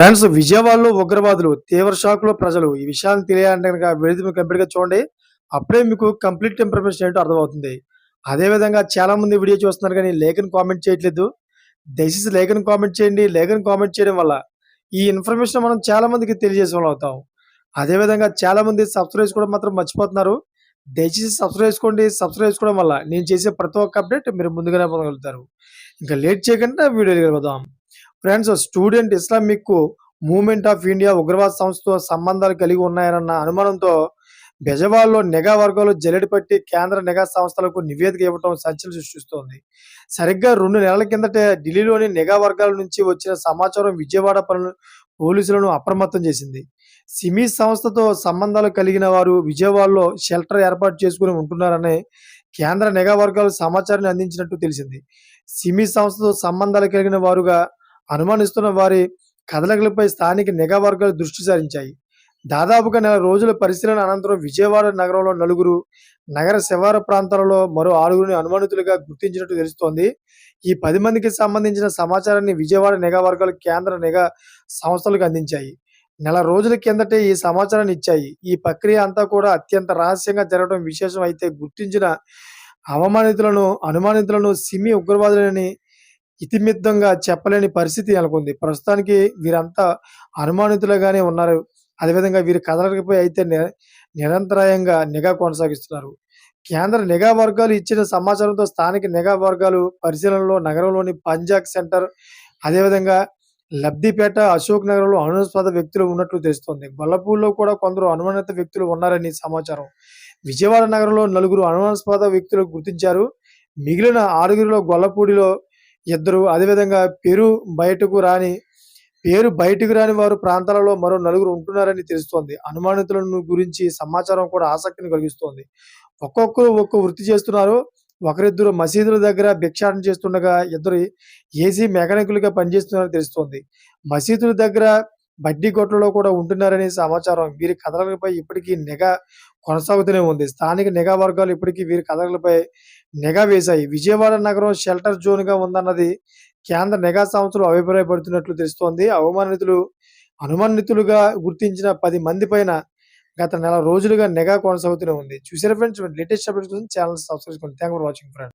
Friends, విజయవాడలో ఉగ్రవాదులు తీవ్ర షాక్‌లో ప్రజలు. ఈ విషయాన్ని తెలియాలంటే గనక వీడియో మీరు కంప్లీట్‌గా చూడండి. అప్పుడే మీకు కంప్లీట్ ఇన్ఫర్మేషన్ ఏంటో అర్థమవుతుంది. అదే విధంగా చాలామంది వీడియో చూస్తున్నారు కానీ లేఖని కామెంట్ చేయట్లేదు. దయచేసి లేఖని కామెంట్ చేయండి. లేఖని కామెంట్ చేయడం వల్ల ఈ ఇన్ఫర్మేషన్ మనం చాలా మందికి తెలియజేసే వాళ్ళం అవుతాం. అదే విధంగా చాలామంది సబ్స్క్రైబ్ చేసుకోవడం మాత్రం మర్చిపోతున్నారు. దయచేసి సబ్స్క్రైబ్ చేసుకోండి. సబ్స్క్రైబ్ చేసుకోవడం వల్ల నేను చేసే ప్రతి ఒక్క అప్డేట్ మీరు ముందుగానే పొందగలుగుతారు. ఇంకా లేట్ చేయకుండా వీడియోలోకి వెళ్ళిపోదాం. Friends, student Islamic movement of India ఉగ్రవాద సంస్థతో సంబంధాలు కలిగి ఉన్నాయన్న అనుమానంతో బెజవాడలో నిఘా వర్గాలు జల్లెడ పట్టి కేంద్ర నిఘా సంస్థలకు నివేదిక ఇవ్వడం సంచలనం సృష్టిస్తోంది. సరిగ్గా 2 నెలల కిందటే ఢిల్లీలోని నిఘా వర్గాల నుంచి వచ్చిన సమాచారం విజయవాడ పోలీసులను అప్రమత్తం చేసింది. సిమి సంస్థతో సంబంధాలు కలిగిన వారు విజయవాడలో షెల్టర్ ఏర్పాటు చేసుకుని ఉంటున్నారని కేంద్ర నిఘా వర్గాలు సమాచారాన్ని అందించినట్టు తెలిసింది. సిమి సంస్థతో సంబంధాలు కలిగిన వారుగా అనుమానిస్తున్న వారి కదలికలపై స్థానిక నిఘా వర్గాలు దృష్టి సారించాయి. దాదాపుగా నెల రోజుల పరిశీలన అనంతరం విజయవాడ నగరంలో నలుగురు, నగర శివారు ప్రాంతాలలో మరో 6గురిని అనుమానితులుగా గుర్తించినట్టు తెలుస్తోంది. ఈ 10 మందికి సంబంధించిన సమాచారాన్ని విజయవాడ నిఘా వర్గాలు కేంద్ర నిఘా సంస్థలకు అందించాయి. నెల రోజుల కిందటే ఈ సమాచారాన్ని ఇచ్చాయి. ఈ ప్రక్రియ అంతా కూడా అత్యంత రహస్యంగా జరగడం విశేషం. అయితే గుర్తించిన అనుమానితులను సిమి ఉగ్రవాదులని ఇతిమిత్తంగా చెప్పలేని పరిస్థితి నెలకొంది. ప్రస్తుతానికి వీరంతా అనుమానితులుగానే ఉన్నారు. అదేవిధంగా వీరి కదలికపై అయితే నిరంతరాయంగా నిఘా కొనసాగిస్తున్నారు. కేంద్ర నిఘా వర్గాలు ఇచ్చిన సమాచారంతో స్థానిక నిఘా వర్గాలు పరిశీలనలో నగరంలోని పంజాగ్ సెంటర్, అదేవిధంగా లబ్ధిపేట, అశోక్ నగర్‌లో అనుమానాస్పద వ్యక్తులు ఉన్నట్లు తెలుస్తోంది. గొల్లపూడిలో కూడా కొందరు అనుమానిత వ్యక్తులు ఉన్నారని సమాచారం. విజయవాడ నగరంలో నలుగురు అనుమానాస్పద వ్యక్తులు గుర్తించారు. మిగిలిన 6గురిలో గొల్లపూడిలో ఇద్దరు, అదేవిధంగా పేరు బయటకు రాని వారు ప్రాంతాలలో మరో నలుగురు ఉంటున్నారని తెలుస్తోంది. అనుమానితులను గురించి సమాచారం కూడా ఆసక్తిని కలిగిస్తోంది. ఒక్కొక్కరు ఒక్కో వృత్తి చేస్తున్నారు. ఒకరిద్దరు మసీదుల దగ్గర భిక్షాటన చేస్తుండగా, ఇద్దరు ఏసీ మెకానికులుగా పనిచేస్తున్నారని తెలుస్తోంది. మసీదుల దగ్గర బడ్డీ కొట్లలో కూడా ఉంటున్నారని సమాచారం. వీరి కదలికలపై ఇప్పటికీ నిఘా కొనసాగుతూనే ఉంది. స్థానిక నిఘా వర్గాలు ఇప్పటికీ వీరి కదలికలపై నిఘా వేశాయి. విజయవాడ నగరం షెల్టర్ జోన్‌గా ఉందన్నది కేంద్ర నిఘా సంస్థలు అభిప్రాయపడుతున్నట్లు తెలుస్తోంది. అనుమానితులుగా గుర్తించిన 10 మంది పైన గత నెల రోజులుగా నిఘా కొనసాగుతూనే ఉంది. చూసారా ఫ్రెండ్స్, లేటెస్ట్ అప్డేట్స్ కోసం ఛానెల్ సబ్స్క్రైబ్ చేసుకోండి. Thanks for watching friends.